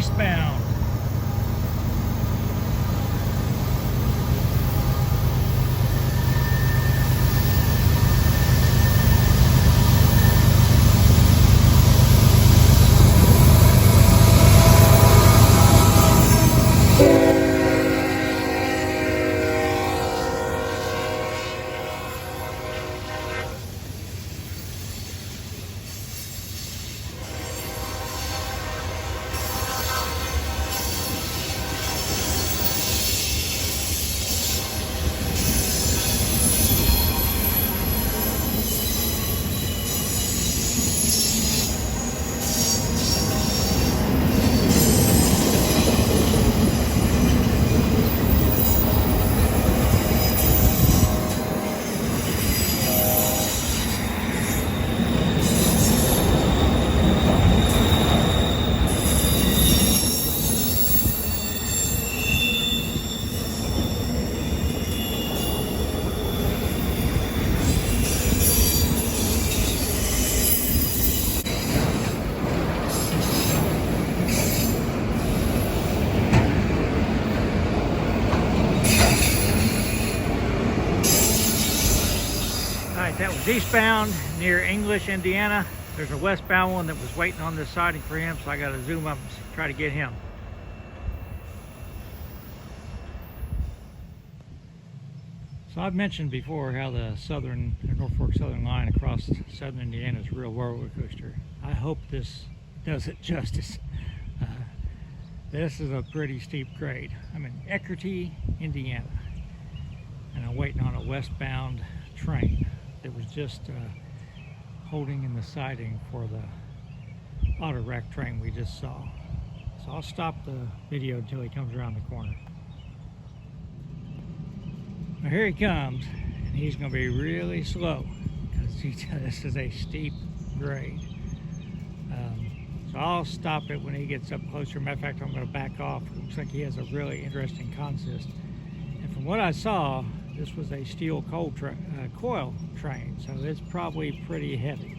eastbound. That was eastbound near English, Indiana. There's a westbound one that was waiting on this siding for him, so I got to zoom up and try to get him. So I've mentioned before how the Norfolk Southern line across southern Indiana is a real roller coaster. I hope this does it justice. This is a pretty steep grade. I'm in Eckerty, Indiana, and I'm waiting on a westbound train that was just holding in the siding for the auto rack train we just saw. So I'll stop the video until he comes around the corner. Now here he comes, and he's going to be really slow because this is a steep grade. So I'll stop it when he gets up closer. Matter of fact, I'm going to back off. It looks like he has a really interesting consist. And from what I saw, this was a steel coil train, so it's probably pretty heavy.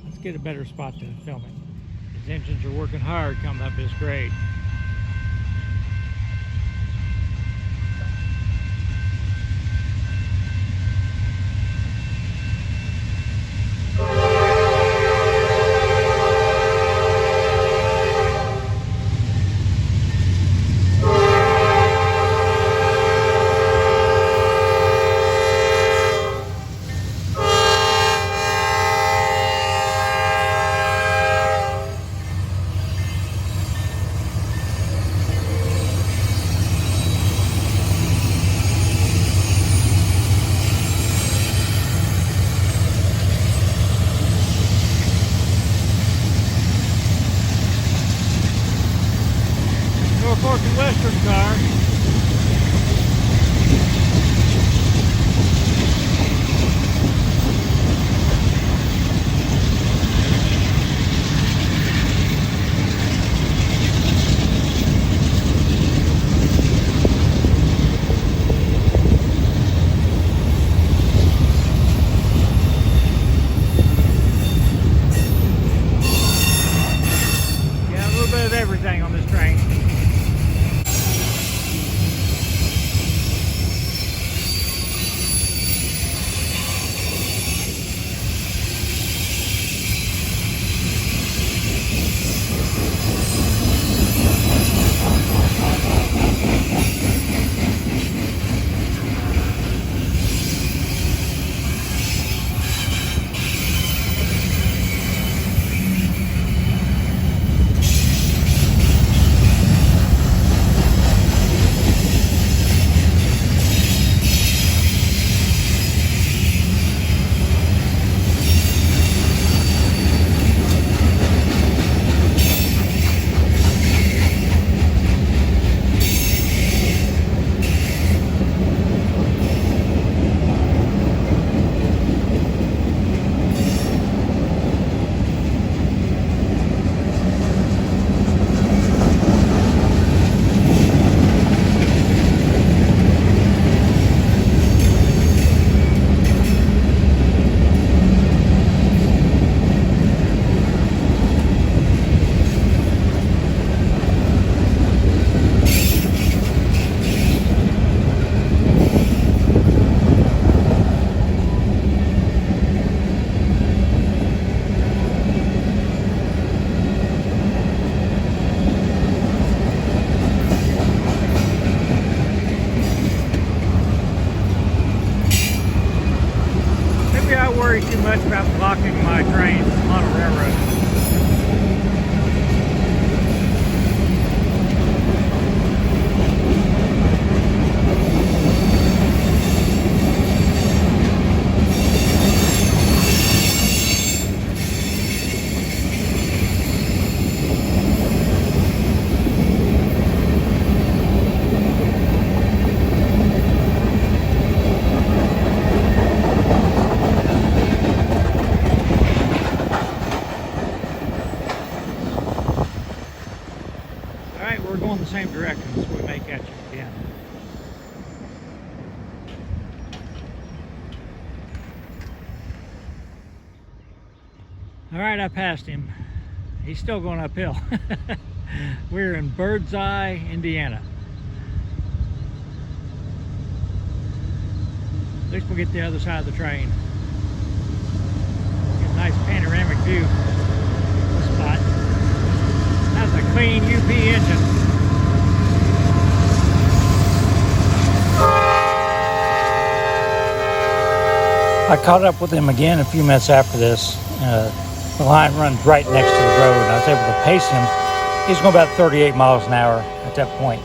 Let's get a better spot to film it. His engines are working hard coming up this grade. worry too much about blocking my train on a railroad. We're going the same direction, so we may catch it again. All right, I passed him. He's still going uphill. We're in Birdseye, Indiana. At least we'll get the other side of the train. Get a nice panoramic view of the spot. That's a clean UP engine. I caught up with him again a few minutes after this. The line runs right next to the road, and I was able to pace him. He's going about 38 miles an hour at that point.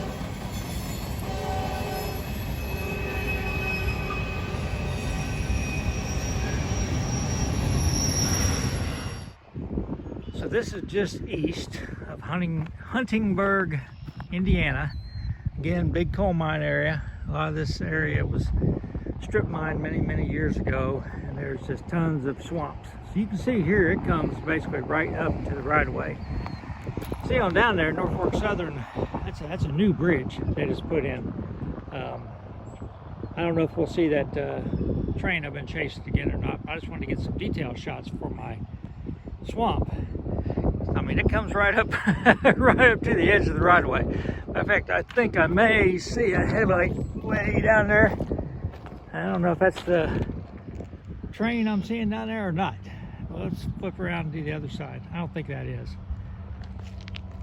So this is just east of Huntingburg, Indiana. Again, big coal mine area. A lot of this area was strip mined many years ago, and there's just tons of swamps. So you can see here it comes basically right up to the right of way. See on down there, Norfolk Southern, that's a new bridge they just put in. I don't know if we'll see that train I've been chasing again or not. I just wanted to get some detailed shots for my swamp. I mean, it comes right up right up to the edge of the right of way. In fact, I think I may see a headlight way down there. I don't know if that's the train I'm seeing down there or not. Well, let's flip around to the other side. I don't think that is.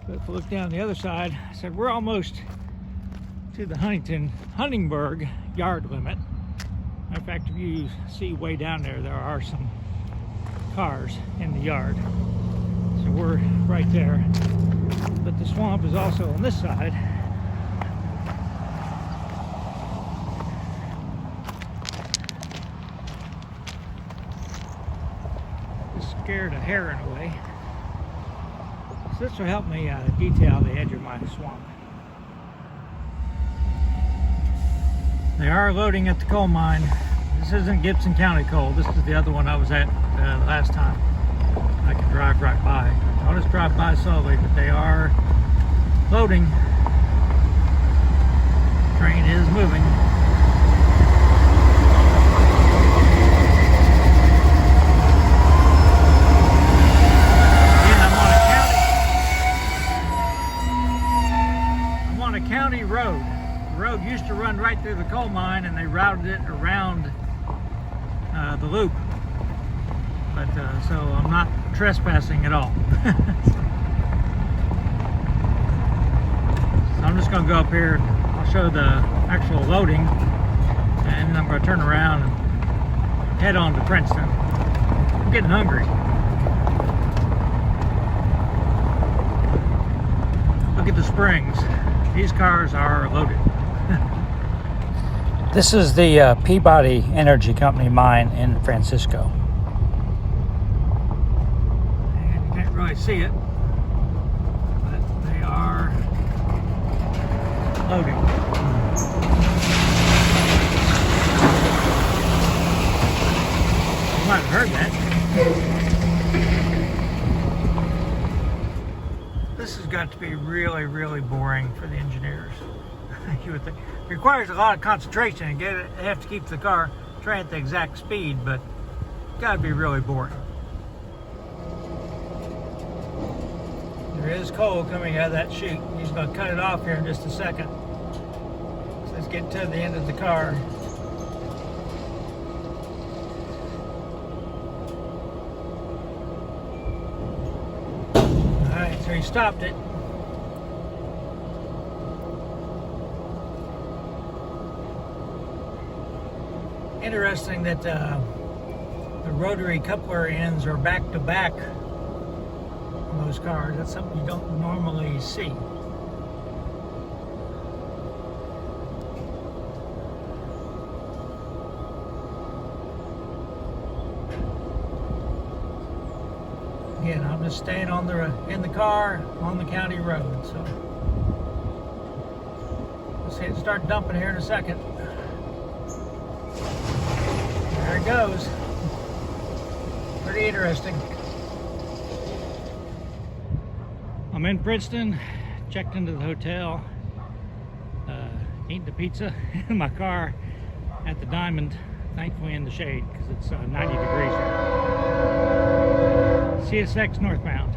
But if we look down the other side, I said we're almost to the Huntingburg yard limit. In fact, if you see way down there, there are some cars in the yard. So we're right there. But the swamp is also on this side. Scared a heron away. So this will help me detail the edge of my swamp. They are loading at the coal mine. This isn't Gibson County coal. This is the other one I was at last time. I can drive right by. I'll just drive by slowly, but they are loading. Train is moving. County road. The road used to run right through the coal mine, and they routed it around the loop. But so I'm not trespassing at all. So I'm just going to go up here. I'll show the actual loading, and then I'm going to turn around and head on to Princeton. I'm getting hungry. Look at the springs. These cars are loaded. This is the Peabody Energy Company mine in Francisco. And you can't really see it, but they are loading. You might have heard that. This has got to be really boring for the engineers. You would think. It requires a lot of concentration and they have to keep the car train at the exact speed, but it's got to be really boring. There is coal coming out of that chute. He's going to cut it off here in just a second. So let's get to the end of the car. Alright, so he stopped it. Interesting that the rotary coupler ends are back to back on those cars. That's something you don't normally see. Again, I'm just staying in the car on the county road. So let's see it start dumping here in a second. There it goes. Pretty interesting. I'm in Princeton, checked into the hotel, eating the pizza in my car at the Diamond, thankfully in the shade because it's 90 degrees here. CSX northbound.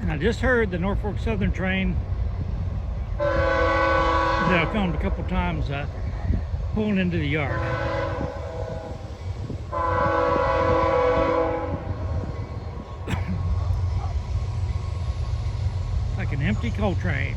And I just heard the Norfolk Southern train that I filmed a couple times pulling into the yard. Like an empty coal train.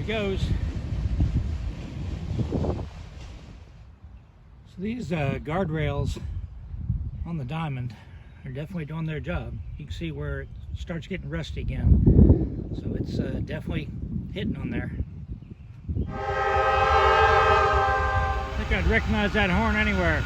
Goes. So these guardrails on the Diamond are definitely doing their job. You can see where it starts getting rusty again. So it's definitely hitting on there. I think I'd recognize that horn anywhere.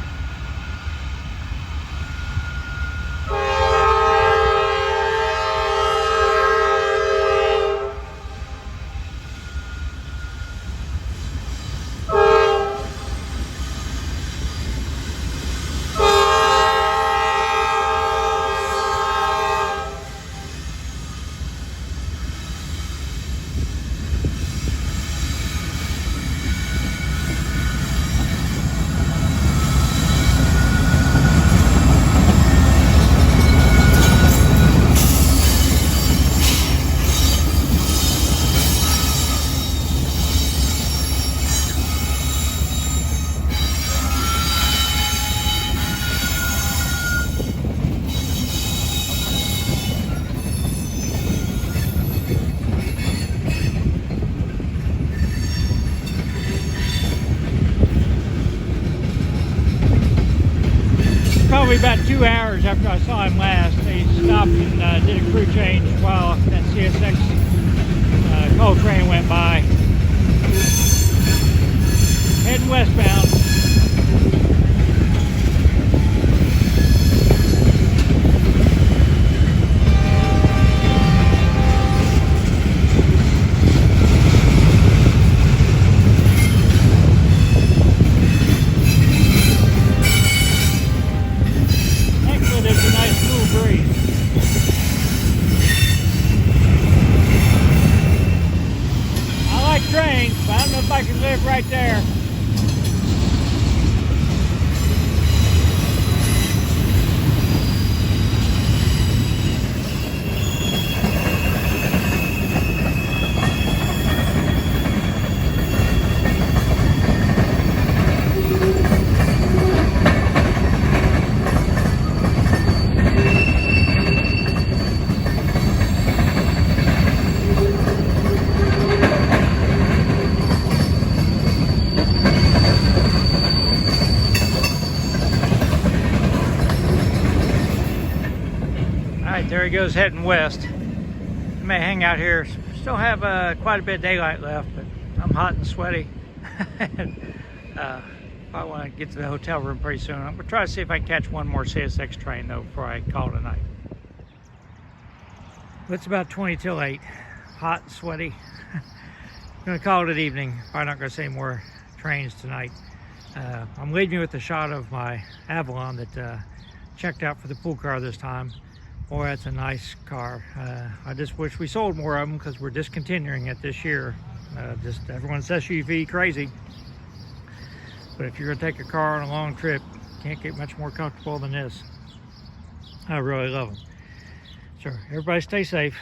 Probably about 2 hours after I saw him last, they stopped and did a crew change while that CSX coal train went by. Heading westbound. Trains, but I don't know if I can live right there. goes heading west. I may hang out here. Still have quite a bit of daylight left, but I'm hot and sweaty. Probably want to get to the hotel room pretty soon. I'm gonna try to see if I can catch one more CSX train though before I call it a night. It's about 20 till 8. Hot and sweaty. I'm gonna call it an evening. Probably not gonna see any more trains tonight. I'm leaving you with a shot of my Avalon that checked out for the pool car this time. Boy, that's a nice car. I just wish we sold more of them because we're discontinuing it this year. Just everyone's SUV crazy. But if you're gonna take a car on a long trip, can't get much more comfortable than this. I really love them. So everybody stay safe.